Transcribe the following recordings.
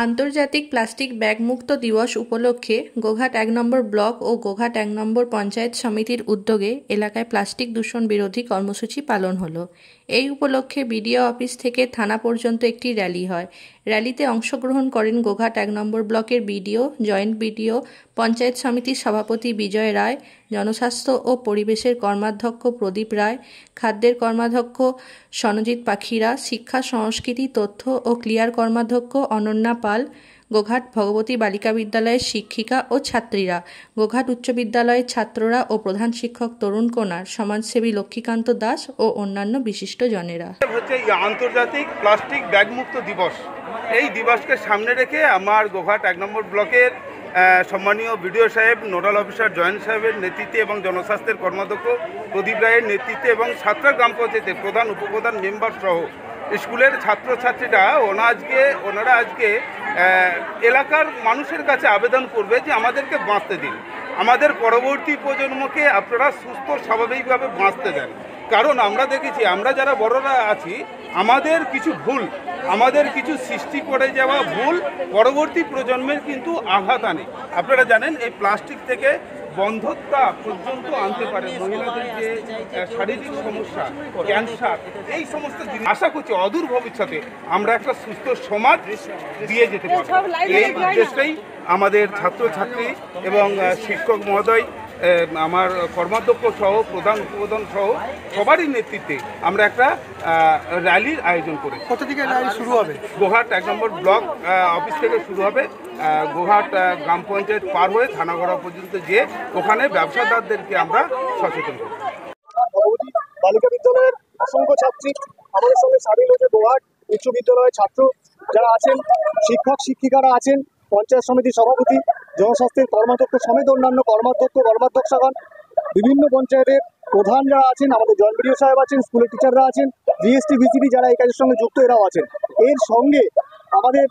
আন্তর্জাতিক plastic bag মুক্ত দিবস উপলক্ষে গোঘাট ১ নম্বর ব্লক ও গোঘাট ১ নম্বর পঞ্চায়েত সমিতির উদ্যোগে এলাকায় প্লাস্টিক দূষণ বিরোধী কর্মসূচি পালন হলো। এই উপলক্ষে বিডিও অফিস থেকে থানা পর্যন্ত একটি র্যালি হয়। র্যালিতে অংশগ্রহণ করেন গোঘাট ১ নম্বর ব্লকের বিডিও, জয়েন্ট বিডিও, পঞ্চায়েত সমিতির সভাপতি বিজয় রায়, জনস্বাস্থ্য ও পরিবেশের কর্মাধ্যক্ষ প্রদীপ রায়, খাদ্যের কর্মাধ্যক্ষ সনজিৎ পাখিরা, শিক্ষা সংস্কৃতি তথ্য ও ক্লিয়ার কর্মাধ্যক্ষ অনন্যা পাল, গোঘাট ভগবতী বালিকা বিদ্যালয়ের শিক্ষিকা ও ছাত্রীরা, গোঘাট উচ্চ বিদ্যালয়ের ছাত্ররা ও প্রধান শিক্ষক তরুণ কোনার, সমাজসেবী লক্ষ্মীকান্ত দাস ও অন্যান্য বিশিষ্ট জনেরা। হচ্ছে আন্তর্জাতিক প্লাস্টিক ব্যাগ মুক্ত দিবস। এই দিবসকে সামনে রেখে আমার গোঘাট ১ নম্বর ব্লকের সম্মানীয় বিডিও সাহেব, নোডাল অফিসার জয়েন্ট সাহেবের নেতৃত্বে এবং জনস্বাস্থ্যের কর্মাধ্যক্ষ প্রদীপ রায়ের নেতৃত্বে এবং ছাত্রা গ্রাম পঞ্চায়েতের প্রধান উপপ্রধান মেম্বার সহ স্কুলের ছাত্রছাত্রীরা ওনারা আজকে এলাকার মানুষের কাছে আবেদন করবে যে আমাদেরকে বাঁচতে দিন, আমাদের পরবর্তী প্রজন্মকে আপনারা সুস্থ স্বাভাবিকভাবে বাঁচতে দেন। কারণ আমরা দেখেছি, আমরা যারা বড়রা আছি, আমাদের কিছু ভুল, আমাদের কিছু সৃষ্টি করে যাওয়া ভুল পরবর্তী প্রজন্মের কিন্তু আঘাত আনে। আপনারা জানেন এই প্লাস্টিক থেকে বন্ধ্যতা পর্যন্ত আনতে পারে, মহিলাদের যে শারীরিক সমস্যা, ক্যান্সার, এই সমস্ত জিনিস। আশা করছি অদূর ভবিষ্যতে আমরা একটা সুস্থ সমাজ দিয়ে যেতে পারি। এই উদ্দেশ্যেই আমাদের ছাত্রছাত্রী এবং শিক্ষক মহোদয়, আমার কর্মাধ্যক্ষ সহ প্রধান উপপ্রধান সহ সবারই নেতৃত্বে আমরা একটা র্যালির আয়োজন করি। কত থেকে র্যালি শুরু হবে? গোঘাট ১ নম্বর ব্লক অফিস থেকে শুরু হবে। গোঘাট গ্রাম পঞ্চায়েত পার হয়ে থানাগড়া পর্যন্ত গিয়ে ওখানে ব্যবসাদারদেরকে আমরা সচেতন করি। ভগবতী বালিকা বিদ্যালয়ের অসংখ্য ছাত্রী আমাদের সঙ্গে সামিল হয়েছে। গোঘাট উচ্চ বিদ্যালয়ের ছাত্র যারা আছেন, শিক্ষক শিক্ষিকারা আছেন, পঞ্চায়েত সমিতির সভাপতি, জনস্বাস্থ্যের কর্মাধ্যক্ষ সমেত অন্যান্য কর্মাধ্যক্ষগণ, বিভিন্ন পঞ্চায়েতের প্রধান যারা আছেন, আমাদের জয়েন্ট বিডিও সাহেব আছেন, স্কুলের টিচাররা আছেন, জিএসটি ভিসিডি যারা এই কাজের সঙ্গে যুক্ত এরাও আছেন। এর সঙ্গে আমাদের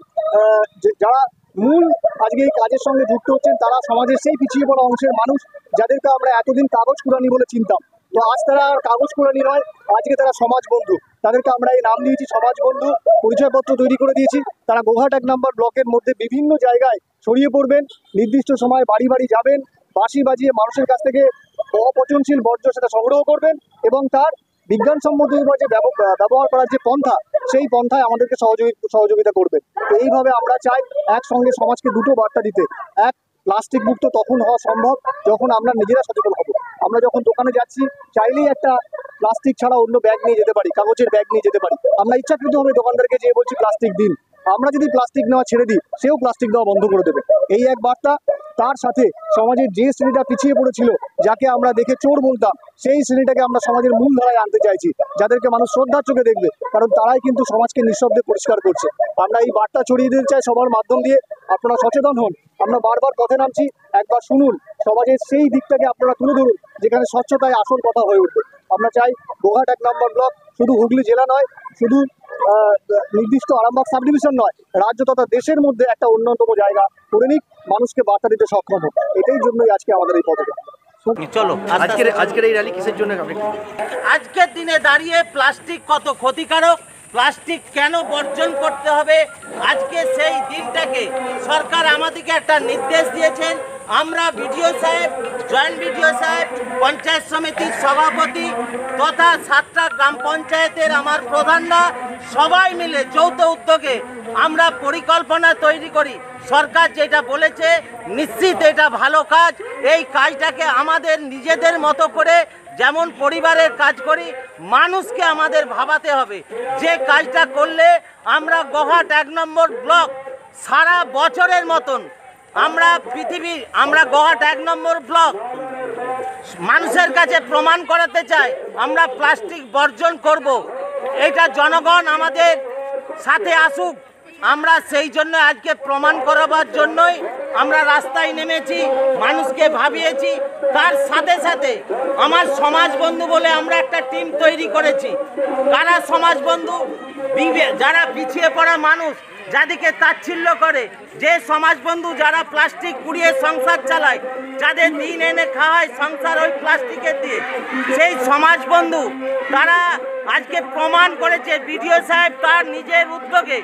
যারা মূল আজকে এই কাজের সঙ্গে যুক্ত হচ্ছেন তারা সমাজের সেই পিছিয়ে পড়া অংশের মানুষ যাদেরকে আমরা এতদিন কাগজ কুড়ানি বলে চিনতাম। তো আজ তারা আর কাগজ কুড়ানি নয়, আজকে তারা সমাজ বন্ধু। তাদেরকে আমরা এই নাম দিয়েছি সমাজ বন্ধু, পরিচয়পত্র তৈরি করে দিয়েছি। তারা গোঘাট ১ নম্বর ব্লকের মধ্যে বিভিন্ন জায়গায় ছড়িয়ে পড়বেন, নির্দিষ্ট সময় বাড়ি বাড়ি যাবেন, বাঁশি বাজিয়ে মানুষের কাছ থেকে অপচনশীল বর্জ্য সেটা সংগ্রহ করবেন এবং তার বিজ্ঞানসম্মত যে ব্যবহার করার যে পন্থা, সেই পন্থায় আমাদেরকে সহযোগিতা করবে। তো এইভাবে আমরা চাই একসঙ্গে সমাজকে দুটো বার্তা দিতে। এক, প্লাস্টিক মুক্ত তখন হওয়া সম্ভব যখন আমরা নিজেরা সচেতন হব। আমরা যখন দোকানে যাচ্ছি চাইলেই একটা প্লাস্টিক ছাড়া অন্য ব্যাগ নিয়ে যেতে পারি, কাগজের ব্যাগ নিয়ে যেতে পারি। আমরা ইচ্ছাকৃতভাবে দোকানদারকে যেয়ে বলছি প্লাস্টিক দিন, আমরা যদি প্লাস্টিক নেওয়া ছেড়ে দিই সেও প্লাস্টিক দেওয়া বন্ধ করে দেবে। এই এক বার্তা। তার সাথে সমাজের যে শ্রেণীটা পিছিয়ে পড়েছিল, যাকে আমরা দেখে চোর বলতাম, সেই শ্রেণীটাকে আমরা সমাজের মূল ধারায় আনতে চাইছি, যাদেরকে মানুষ শ্রদ্ধার চোখে দেখবে, কারণ তারাই কিন্তু সমাজকে নিঃশব্দে পরিষ্কার করছে। আমরা এই বার্তা ছড়িয়ে দিতে চাই সবার মাধ্যম দিয়ে। আপনারা সচেতন হন, আমরা বারবার কথা নামছি, একবার শুনুন, সমাজের সেই দিকটাকে আপনারা তুলে ধরুন যেখানে স্বচ্ছতায় আসল কথা হয়ে উঠবে। আমরা চাই গোঘাট ১ নম্বর ব্লক শুধু হুগলি জেলা নয়, শুধু নির্দিষ্ট আরামবাগ সাব ডিভিশন নয়, রাজ্য তথা দেশের মধ্যে একটা অন্যতম জায়গা করে নিক, মানুষকে বার্তা দিতে সক্ষম হোক। এটাই জন্যই আজকে আমাদের এই পদক্ষেপ। চলো, আজকের এই র্যালি কিসের জন্য? আজকের দিনে দাঁড়িয়ে প্লাস্টিক কত ক্ষতিকারক, প্লাস্টিক কেন বর্জন করতে হবে, আজকে সেই দিনটাকে সরকার আমাদেরকে একটা নির্দেশ দিয়েছেন। আমরা বিডিও সাহেব, জয়েন্ট বিডিও সাহেব, পঞ্চায়েত সমিতির সভাপতি তথা সাতটা গ্রাম পঞ্চায়েতের আমার প্রধানরা সবাই মিলে যৌথ উদ্যোগে আমরা পরিকল্পনা তৈরি করি। সরকার যেটা বলেছে নিশ্চিত এটা ভালো কাজ। এই কাজটাকে আমাদের নিজেদের মতো করে যেমন পরিবারের কাজ করি, মানুষকে আমাদের ভাবাতে হবে যে কাজটা করলে আমরা গোঘাট ১ নম্বর ব্লক সারা বছরের মতন আমরা গোঘাট ১ নম্বর ব্লক মানুষের কাছে প্রমাণ করাতে চাই আমরা প্লাস্টিক বর্জন করব। এটা জনগণ আমাদের সাথে আসুক, আমরা সেই জন্য আজকে প্রমাণ করাবার জন্যই আমরা রাস্তায় নেমেছি, মানুষকে ভাবিয়েছি। তার সাথে সাথে আমার সমাজ বন্ধু বলে আমরা একটা টিম তৈরি করেছি। কারা সমাজ বন্ধু? যারা পিছিয়ে পড়া মানুষ, যাদেরকে তাচ্ছিল্য করে, যে সমাজ বন্ধু যারা প্লাস্টিক কুড়িয়ে সংসার চালায়, যাদের দিন এনে খাওয়ায় সংসার ওই প্লাস্টিকের দিয়ে, সেই সমাজ বন্ধু তারা আজকে প্রমাণ করেছে বিডিও সাহেব তার নিজের উদ্যোগে,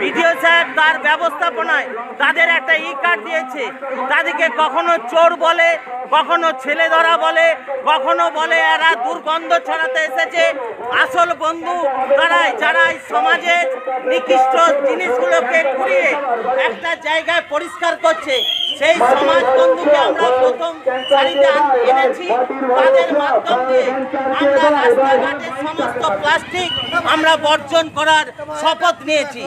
বিডিও সাহেব তার ব্যবস্থাপনায় তাদের একটা কার্ড দিয়েছে। তাদেরকে কখনো চোর বলে, কখনো ছেলে ধরা বলে, কখনো বলে এরা দুর্গন্ধ ছড়াতে এসেছে। আসল বন্ধু তারাই, যারা এই সমাজের নিকৃষ্ট জিনিসগুলোকে ঘুরিয়ে একটা জায়গায় পরিষ্কার করছে। সেই সমাজ বন্ধুকে আমরা প্রথম সারিতে এনেছি। তাদের মাধ্যম দিয়ে আমরা রাস্তাঘাটের সমস্ত প্লাস্টিক আমরা বর্জন করার শপথ নিয়েছি।